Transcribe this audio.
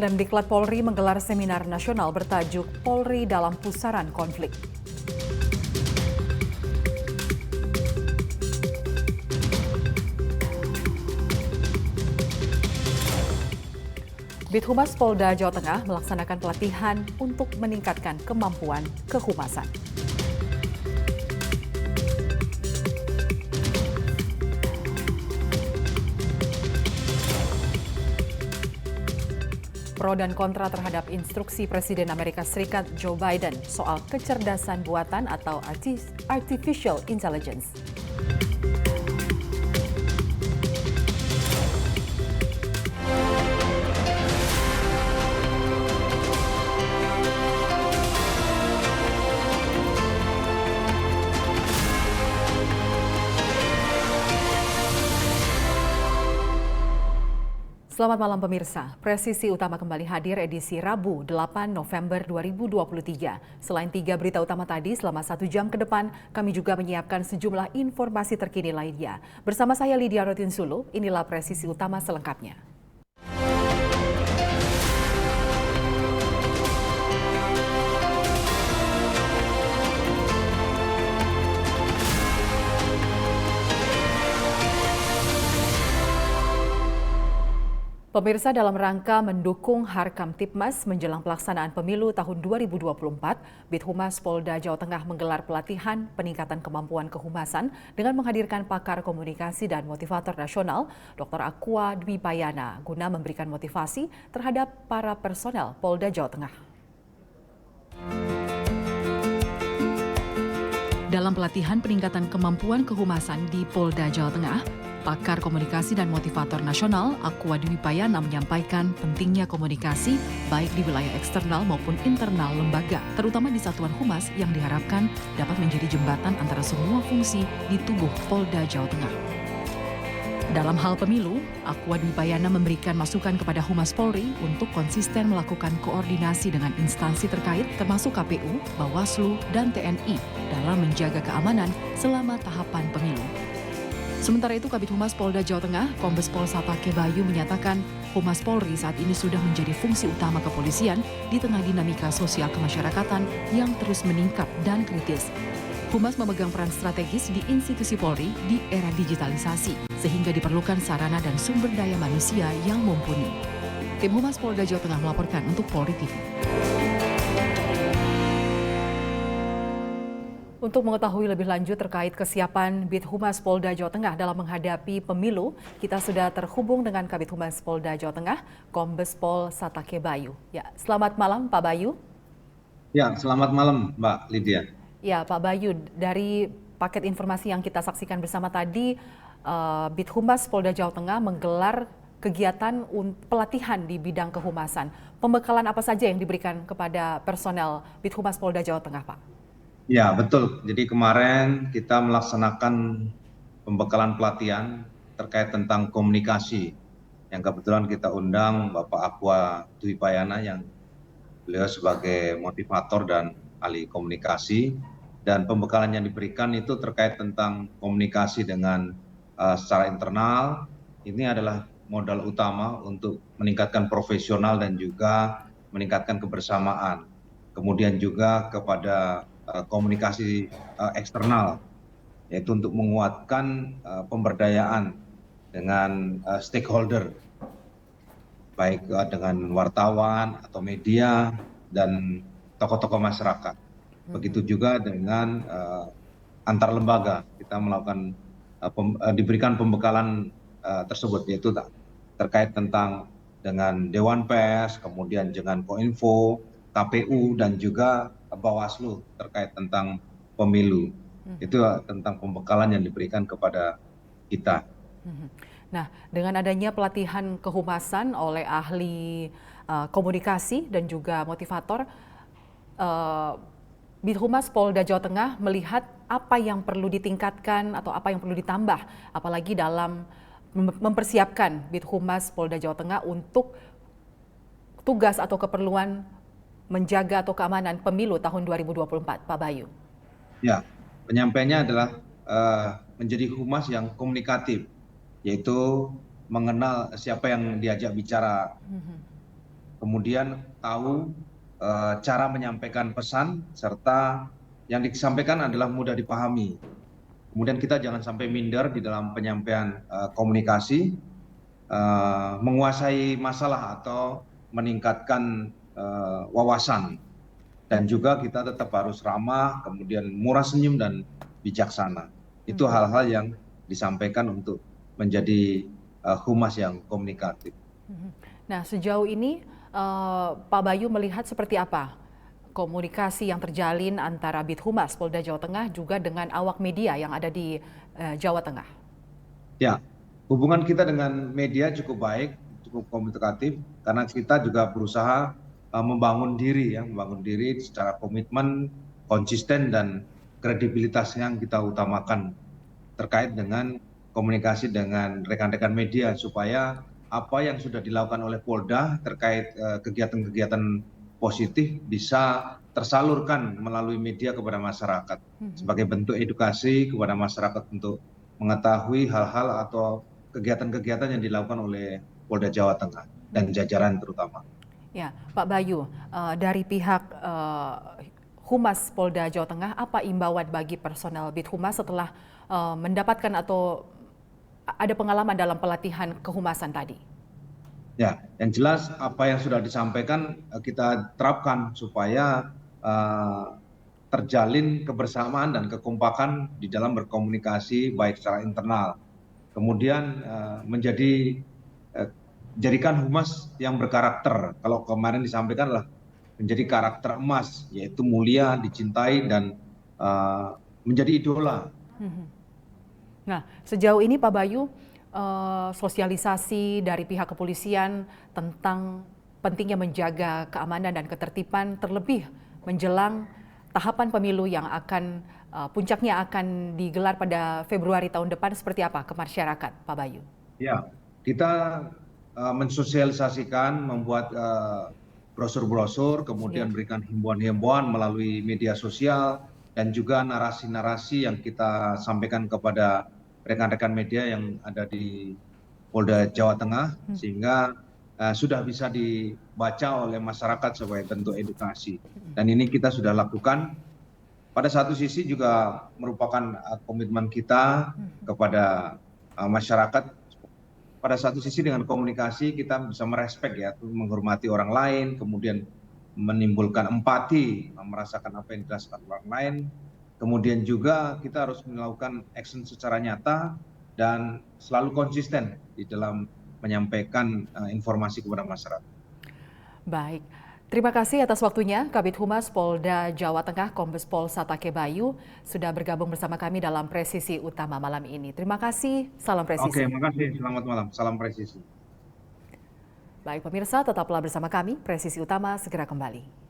Lemdiklat Polri menggelar seminar nasional bertajuk Polri dalam Pusaran Konflik. Bithumas Polda Jawa Tengah melaksanakan pelatihan untuk meningkatkan kemampuan kehumasan. Pro dan kontra terhadap instruksi Presiden Amerika Serikat Joe Biden soal kecerdasan buatan atau artificial intelligence. Selamat malam pemirsa, Presisi Utama kembali hadir edisi Rabu 8 November 2023. Selain 3 berita utama tadi, selama 1 jam ke depan, kami juga menyiapkan sejumlah informasi terkini lainnya. Bersama saya Lydia Rotinsulu, inilah Presisi Utama selengkapnya. Pemirsa, dalam rangka mendukung Harkamtibmas menjelang pelaksanaan pemilu tahun 2024, Bithumas Polda Jawa Tengah menggelar pelatihan peningkatan kemampuan kehumasan dengan menghadirkan pakar komunikasi dan motivator nasional, Dr. Aqua Dwi Payana, guna memberikan motivasi terhadap para personel Polda Jawa Tengah. Dalam pelatihan peningkatan kemampuan kehumasan di Polda Jawa Tengah, pakar komunikasi dan motivator nasional Aqua Dwi Payana menyampaikan pentingnya komunikasi baik di wilayah eksternal maupun internal lembaga, terutama di Satuan Humas yang diharapkan dapat menjadi jembatan antara semua fungsi di tubuh Polda Jawa Tengah. Dalam hal pemilu, Aqua Dwi Payana memberikan masukan kepada Humas Polri untuk konsisten melakukan koordinasi dengan instansi terkait termasuk KPU, Bawaslu, dan TNI dalam menjaga keamanan selama tahapan pemilu. Sementara itu, Kabid Humas Polda Jawa Tengah, Kombes Pol Satake Bayu menyatakan Humas Polri saat ini sudah menjadi fungsi utama kepolisian di tengah dinamika sosial kemasyarakatan yang terus meningkat dan kritis. Humas memegang peran strategis di institusi Polri di era digitalisasi, sehingga diperlukan sarana dan sumber daya manusia yang mumpuni. Tim Humas Polda Jawa Tengah melaporkan untuk Polri TV. Untuk mengetahui lebih lanjut terkait kesiapan Bithumas Polda Jawa Tengah dalam menghadapi pemilu, kita sudah terhubung dengan Kabid Humas Polda Jawa Tengah, Kombes Pol Satake Bayu. Ya, selamat malam Pak Bayu. Ya, selamat malam Mbak Lydia. Ya, Pak Bayu, dari paket informasi yang kita saksikan bersama tadi, Bithumas Polda Jawa Tengah menggelar kegiatan pelatihan di bidang kehumasan. Pembekalan apa saja yang diberikan kepada personel Bithumas Polda Jawa Tengah, Pak? Ya, betul. Jadi kemarin kita melaksanakan pembekalan pelatihan terkait tentang komunikasi. Yang kebetulan kita undang Bapak Aqua Dwi Payana yang beliau sebagai motivator dan ahli komunikasi. Dan pembekalan yang diberikan itu terkait tentang komunikasi dengan secara internal. Ini adalah modal utama untuk meningkatkan profesional dan juga meningkatkan kebersamaan. Kemudian juga kepada komunikasi eksternal, yaitu untuk menguatkan pemberdayaan dengan stakeholder, baik dengan wartawan atau media dan tokoh-tokoh masyarakat. Begitu juga dengan antar lembaga, kita melakukan diberikan pembekalan tersebut, yaitu terkait tentang dengan Dewan Pers, kemudian dengan Koinfo, KPU, dan juga Bawaslu terkait tentang pemilu. Itu tentang pembekalan yang diberikan kepada kita. Nah, dengan adanya pelatihan kehumasan oleh ahli komunikasi dan juga motivator, Bithumas Polda Jawa Tengah melihat apa yang perlu ditingkatkan atau apa yang perlu ditambah, apalagi dalam mempersiapkan Bithumas Polda Jawa Tengah untuk tugas atau keperluan menjaga atau keamanan pemilu tahun 2024, Pak Bayu. Ya, penyampaiannya adalah menjadi humas yang komunikatif, yaitu mengenal siapa yang diajak bicara kemudian tahu cara menyampaikan pesan, serta yang disampaikan adalah mudah dipahami. Kemudian kita jangan sampai minder di dalam penyampaian komunikasi, menguasai masalah atau meningkatkan wawasan. Dan juga kita tetap harus ramah, kemudian murah senyum dan bijaksana. Itu hal-hal yang disampaikan untuk menjadi humas yang komunikatif. Nah, sejauh ini Pak Bayu melihat seperti apa komunikasi yang terjalin antara Bithumas Polda Jawa Tengah juga dengan awak media yang ada di Jawa Tengah? Ya, hubungan kita dengan media cukup baik, cukup komunikatif, karena kita juga berusaha membangun diri secara komitmen, konsisten, dan kredibilitas yang kita utamakan terkait dengan komunikasi dengan rekan-rekan media, supaya apa yang sudah dilakukan oleh Polda terkait kegiatan-kegiatan positif bisa tersalurkan melalui media kepada masyarakat sebagai bentuk edukasi kepada masyarakat untuk mengetahui hal-hal atau kegiatan-kegiatan yang dilakukan oleh Polda Jawa Tengah dan jajaran terutama. Ya, Pak Bayu, dari pihak Humas Polda Jawa Tengah, apa imbauan bagi personel Bithumas setelah mendapatkan atau ada pengalaman dalam pelatihan kehumasan tadi? Ya, yang jelas apa yang sudah disampaikan kita terapkan supaya terjalin kebersamaan dan kekompakan di dalam berkomunikasi baik secara internal. Kemudian jadikan humas yang berkarakter. Kalau kemarin disampaikan adalah menjadi karakter emas, yaitu mulia, dicintai, dan menjadi idola. Nah, sejauh ini Pak Bayu, sosialisasi dari pihak kepolisian tentang pentingnya menjaga keamanan dan ketertiban terlebih menjelang tahapan pemilu yang akan puncaknya akan digelar pada Februari tahun depan, seperti apa ke masyarakat, Pak Bayu? Ya, kita mensosialisasikan, membuat brosur-brosur, kemudian berikan himbauan-himbauan melalui media sosial, dan juga narasi-narasi yang kita sampaikan kepada rekan-rekan media yang ada di Polda Jawa Tengah, sehingga sudah bisa dibaca oleh masyarakat sebagai bentuk edukasi. Dan ini kita sudah lakukan. Pada satu sisi juga merupakan komitmen kita kepada masyarakat. Pada satu sisi dengan komunikasi kita bisa merespek, ya, menghormati orang lain, kemudian menimbulkan empati, merasakan apa yang dirasakan orang lain. Kemudian juga kita harus melakukan action secara nyata dan selalu konsisten di dalam menyampaikan informasi kepada masyarakat. Baik, terima kasih atas waktunya Kabid Humas Polda Jawa Tengah Kombes Pol Satake Bayu sudah bergabung bersama kami dalam Presisi Utama malam ini. Terima kasih, salam presisi. Oke, terima kasih. Selamat malam, salam presisi. Baik pemirsa, tetaplah bersama kami, Presisi Utama segera kembali.